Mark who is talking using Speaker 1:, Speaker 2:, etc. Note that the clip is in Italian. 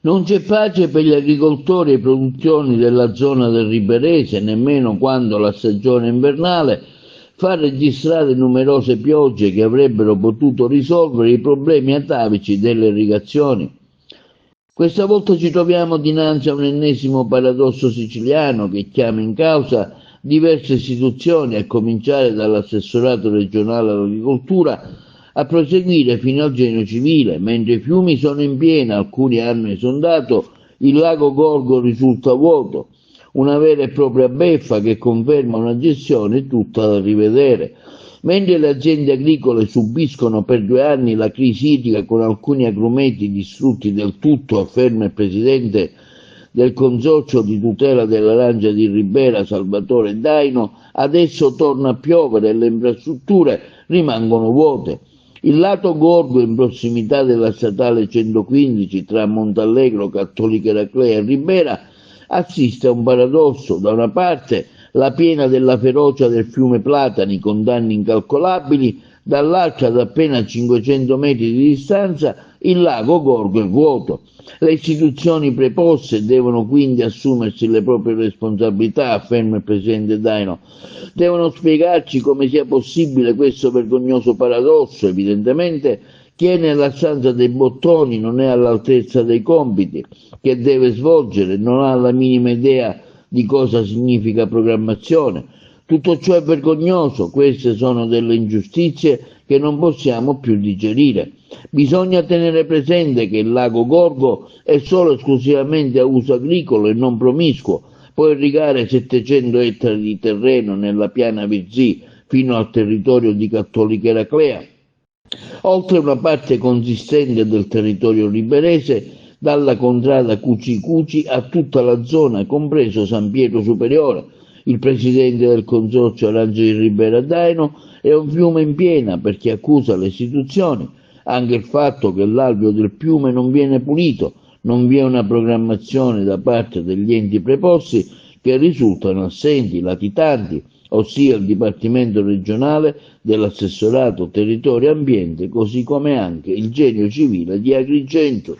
Speaker 1: Non c'è pace per gli agricoltori e i produttori della zona del Riberese, nemmeno quando la stagione invernale fa registrare numerose piogge che avrebbero potuto risolvere i problemi atavici delle irrigazioni. Questa volta ci troviamo dinanzi a un ennesimo paradosso siciliano che chiama in causa diverse istituzioni, a cominciare dall'assessorato regionale all'agricoltura, a proseguire fino al genio civile. Mentre i fiumi sono in piena, alcuni hanno esondato, il lago Gorgo risulta vuoto, una vera e propria beffa che conferma una gestione tutta da rivedere. Mentre le aziende agricole subiscono per 2 anni la crisi idrica con alcuni agrumeti distrutti del tutto, afferma il presidente del consorzio di tutela dell'arancia di Ribera, Salvatore Daino, adesso torna a piovere e le infrastrutture rimangono vuote. Il lato Gorgo, in prossimità della statale 115 tra Montallegro, Cattolica Eraclea e Ribera, assiste a un paradosso: da una parte la piena della ferocia del fiume Platani con danni incalcolabili, dall'altra, ad appena 500 metri di distanza, il lago Gorgo è vuoto. Le istituzioni preposte devono quindi assumersi le proprie responsabilità, afferma il presidente Daino. Devono spiegarci come sia possibile questo vergognoso paradosso. Evidentemente chi è nella stanza dei bottoni non è all'altezza dei compiti che deve svolgere, non ha la minima idea di cosa significa programmazione. Tutto ciò è vergognoso, queste sono delle ingiustizie che non possiamo più digerire. Bisogna tenere presente che il lago Gorgo è solo esclusivamente a uso agricolo e non promiscuo, può irrigare 700 ettari di terreno nella piana Virzì fino al territorio di Cattolica Eraclea, oltre una parte consistente del territorio riberese, dalla contrada Cuci Cuci a tutta la zona, compreso San Pietro Superiore. Il presidente del consorzio Arancio di Ribera Daino è un fiume in piena perché accusa le istituzioni, anche il fatto che l'alveo del fiume non viene pulito, non vi è una programmazione da parte degli enti preposti che risultano assenti, latitanti, ossia il Dipartimento regionale dell'assessorato territorio e ambiente, così come anche il genio civile di Agrigento.